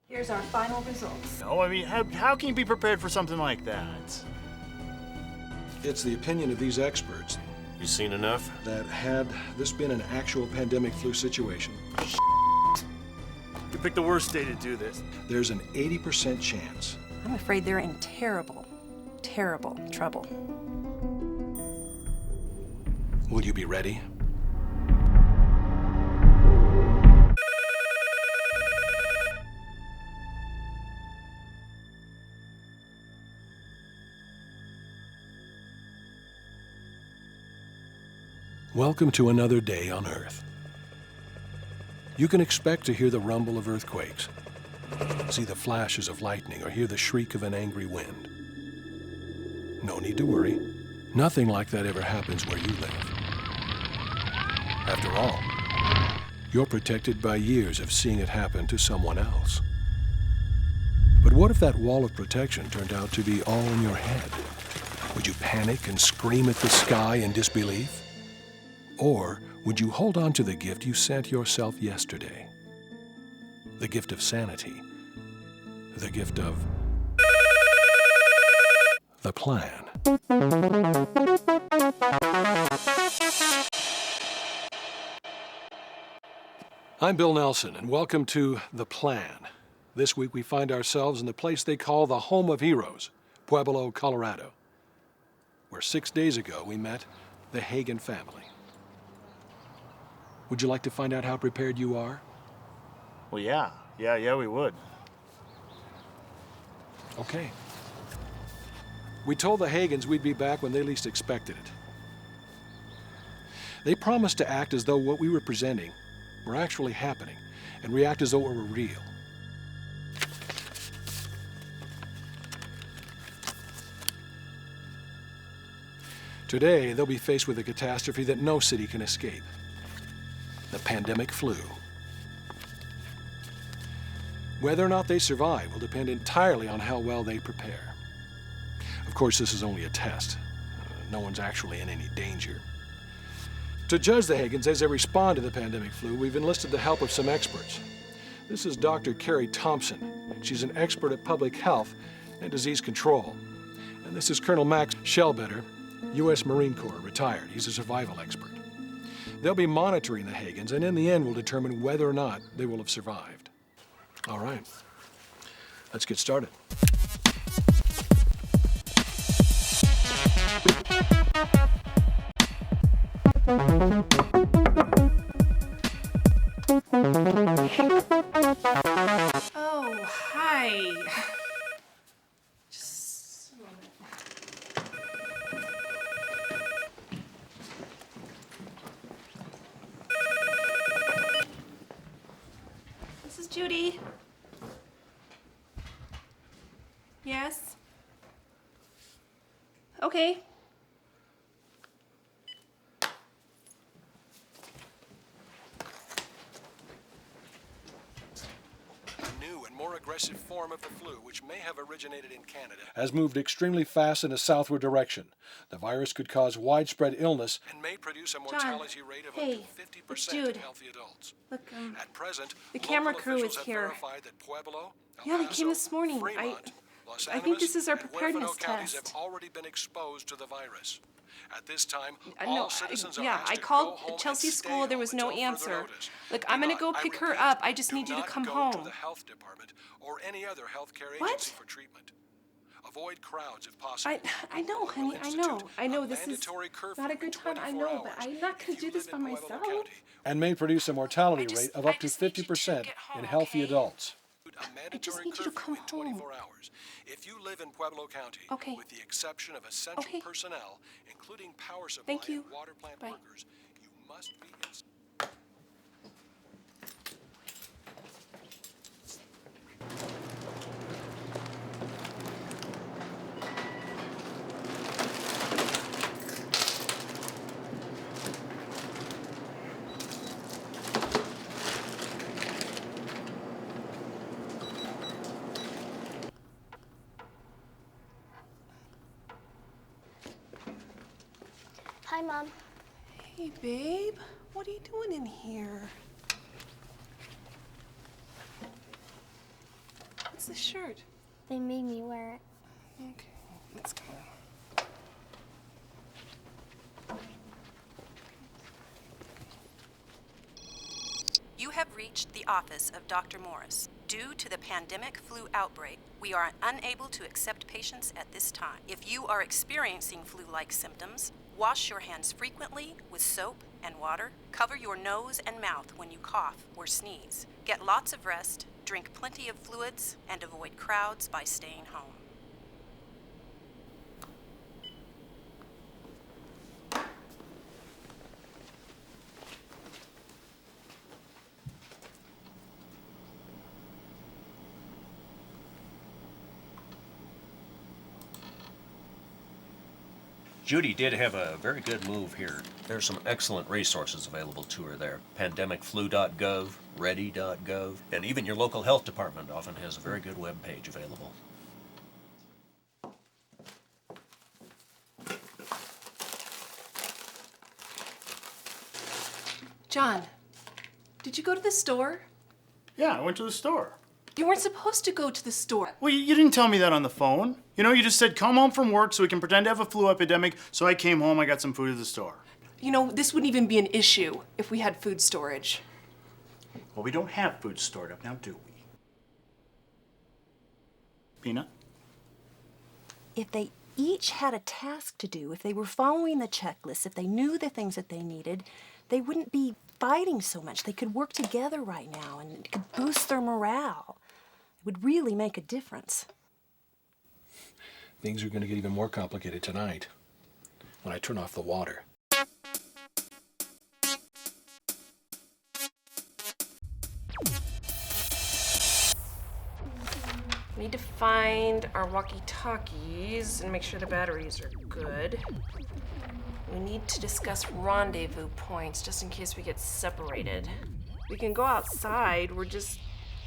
Here's our final results. No, I mean, how can you be prepared for something like that? It's the opinion of these experts You seen enough? that had this been an actual pandemic flu situation, You picked the worst day to do this. there's an 80% chance. I'm afraid they're in terrible, terrible trouble. Will you be ready? Welcome to another day on Earth. You can expect to hear the rumble of earthquakes, see the flashes of lightning, or hear the shriek of an angry wind. No need to worry. Nothing like that ever happens where you live. After all, you're protected by years of seeing it happen to someone else. But what if that wall of protection turned out to be all in your head? Would you panic and scream at the sky in disbelief? Or would you hold on to the gift you sent yourself yesterday? The gift of sanity. The gift of the plan. I'm Bill Nelson, and welcome to The Plan. This week we find ourselves in the place they call the home of heroes, Pueblo, Colorado, where 6 days ago we met the Hagen family. Would you like to find out how prepared you are? Well, yeah, we would. Okay. We told the Hagens we'd be back when they least expected it. They promised to act as though what we were presenting were actually happening and react as though it were real. Today, they'll be faced with a catastrophe that no city can escape. The pandemic flu. Whether or not they survive will depend entirely on how well they prepare. Of course, this is only a test. No one's actually in any danger. To judge the Hagens as they respond to the pandemic flu, we've enlisted the help of some experts. This is Dr. Carrie Thompson. She's an expert at public health and disease control. And this is Colonel Max Shellbetter, U.S. Marine Corps, retired. He's a survival expert. They'll be monitoring the Hagens, and in the end will determine whether or not they will have survived. All right, let's get started. Oh, hi. Just a moment. This is Judy. Yes? Okay. A new and more aggressive form of the flu, which may have originated in Canada, has moved extremely fast in a southward direction. The virus could cause widespread illness and may produce a mortality rate of up to 50% Jude. in healthy adults. Look, At present, the camera local crew officials is have here. verified that Pueblo, Yeah, they El came this Paso, morning. Fremont, Los I think Animas, this is our and preparedness Huerfano counties test. have already been exposed to the virus. At this time, No, all citizens are yeah, asked I to called go home Chelsea and stay School. There home was no until further answer. notice. Look, Do I'm gonna not, go I pick her repeat, up. I just do need you to not come go home. to the health department or any other healthcare What? agency for treatment. Avoid crowds if possible. I know, honey. I know. I know this is not a good time. I know, but I'm not gonna do this by myself. And may produce a mortality rate of up to just need you to 50% get home, in healthy okay? adults. I just need you to come home. Hours. If you live in Pueblo County, Okay. with the exception of essential Okay. personnel, including power supply Thank you. and water plant Bye. workers, you must be Hi, Mom. Hey, babe. What are you doing in here? this shirt? They made me wear it. Okay, let's go. You have reached the office of Dr. Morris. Due to the pandemic flu outbreak, we are unable to accept patients at this time. If you are experiencing flu-like symptoms, wash your hands frequently with soap and water. Cover your nose and mouth when you cough or sneeze. Get lots of rest, drink plenty of fluids, and avoid crowds by staying home. Judy did have a very good move here. There's some excellent resources available to her there. Pandemicflu.gov, ready.gov, and even your local health department often has a very good web page available. John, did you go to the store? Yeah, I went to the store. You weren't supposed to go to the store. Well, you didn't tell me that on the phone. You know, you just said come home from work so we can pretend to have a flu epidemic. So I came home, I got some food at the store. You know, this wouldn't even be an issue if we had food storage. Well, we don't have food stored up now, do we? Peanut? If they each had a task to do, if they were following the checklist, if they knew the things that they needed, they wouldn't be fighting so much. They could work together right now and it could boost their morale. It would really make a difference. Things are going to get even more complicated tonight when I turn off the water. We need to find our walkie-talkies and make sure the batteries are good. We need to discuss rendezvous points just in case we get separated. We can go outside, we're just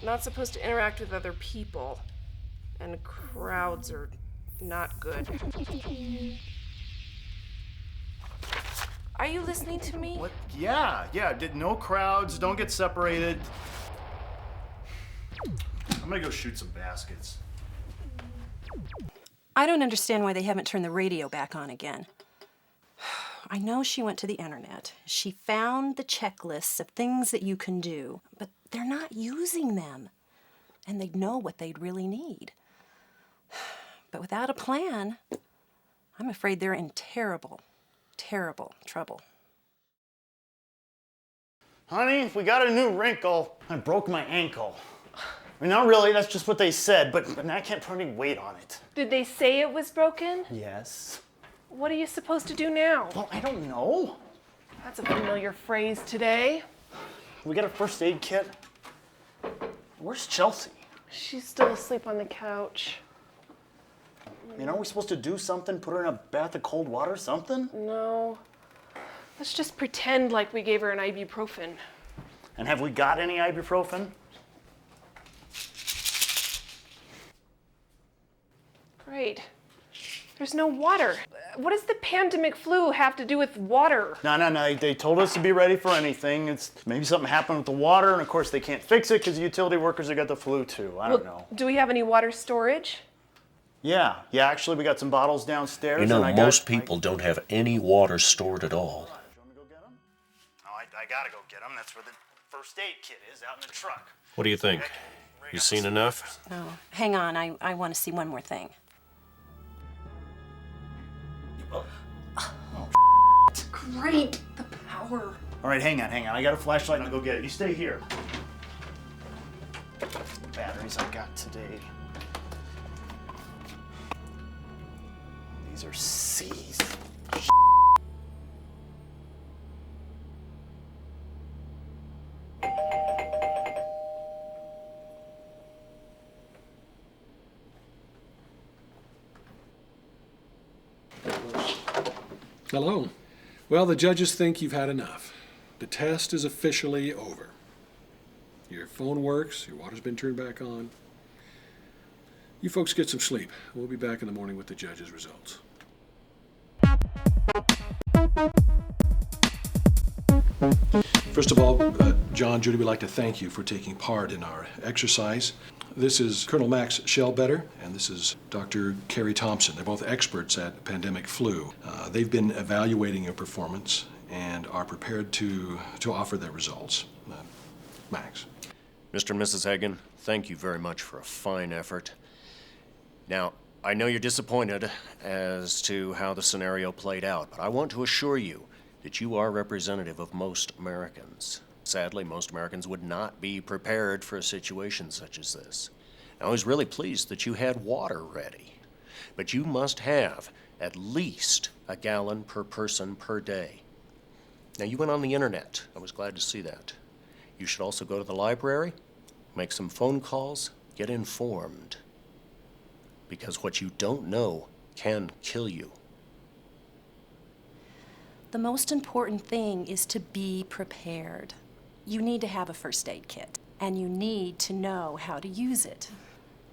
not supposed to interact with other people. And crowds are not good. Are you listening to me? What? Yeah. No crowds, don't get separated. I'm gonna go shoot some baskets. I don't understand why they haven't turned the radio back on again. I know she went to the internet. She found the checklists of things that you can do, but they're not using them. And they'd know what they'd really need. But without a plan, I'm afraid they're in terrible, terrible trouble. Honey, we got a new wrinkle. I broke my ankle. I mean, not really, that's just what they said, but I can't put any weight on it. Did they say it was broken? Yes. What are you supposed to do now? Well, I don't know. That's a familiar phrase today. We got a first aid kit. Where's Chelsea? She's still asleep on the couch. You know, we supposed to do something, put her in a bath of cold water, something? No. Let's just pretend like we gave her an ibuprofen. And have we got any ibuprofen? Great. There's no water. What does the pandemic flu have to do with water? No. They told us to be ready for anything. It's maybe something happened with the water, and of course they can't fix it because the utility workers have got the flu too. I don't know. Do we have any water storage? Yeah. Actually, we got some bottles downstairs. You know, and most people don't have any water stored at all. Do you want me to go get them? No, I gotta go get them. That's where the first aid kit is, out in the truck. What do you think? You seen enough? Oh, hang on, I want to see one more thing. Great, the power. All right, hang on. I got a flashlight and I'll go get it. You stay here. The batteries I got today. These are C's. Hello. Well, the judges think you've had enough. The test is officially over. Your phone works, your water's been turned back on. You folks get some sleep. We'll be back in the morning with the judges' results. First of all, John, Judy, we'd like to thank you for taking part in our exercise. This is Colonel Max Shellbetter, and this is Dr. Carrie Thompson. They're both experts at pandemic flu. They've been evaluating your performance and are prepared to offer their results. Max. Mr. and Mrs. Hagen, thank you very much for a fine effort. Now, I know you're disappointed as to how the scenario played out, but I want to assure you that you are representative of most Americans. Sadly, most Americans would not be prepared for a situation such as this. Now, I was really pleased that you had water ready, but you must have at least a gallon per person per day. Now, you went on the internet. I was glad to see that. You should also go to the library, make some phone calls, get informed. Because what you don't know can kill you. The most important thing is to be prepared. You need to have a first aid kit, and you need to know how to use it.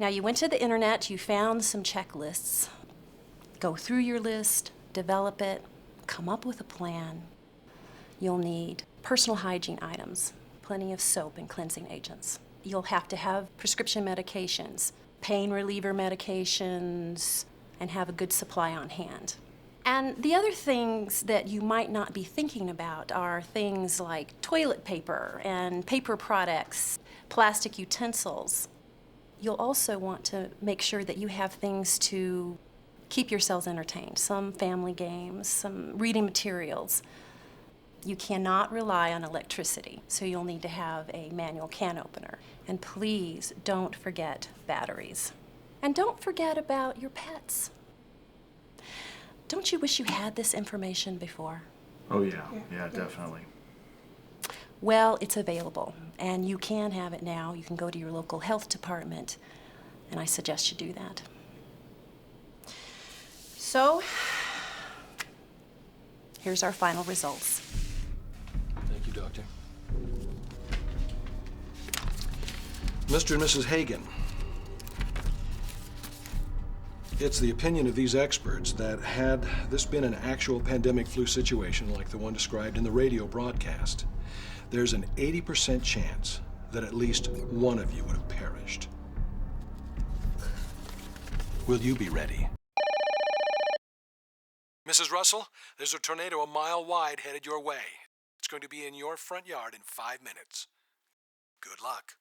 Now, you went to the internet, you found some checklists. Go through your list, develop it, come up with a plan. You'll need personal hygiene items, plenty of soap and cleansing agents. You'll have to have prescription medications, pain reliever medications, and have a good supply on hand. And the other things that you might not be thinking about are things like toilet paper and paper products, plastic utensils. You'll also want to make sure that you have things to keep yourselves entertained, some family games, some reading materials. You cannot rely on electricity, so you'll need to have a manual can opener. And please don't forget batteries. And don't forget about your pets. Don't you wish you had this information before? Oh, yeah. Yeah, definitely. Well, it's available, and you can have it now. You can go to your local health department, and I suggest you do that. So, here's our final results. Thank you, Doctor. Mr. and Mrs. Hagen, it's the opinion of these experts that had this been an actual pandemic flu situation like the one described in the radio broadcast, there's an 80% chance that at least one of you would have perished. Will you be ready? Mrs. Russell, there's a tornado a mile wide headed your way. It's going to be in your front yard in 5 minutes. Good luck.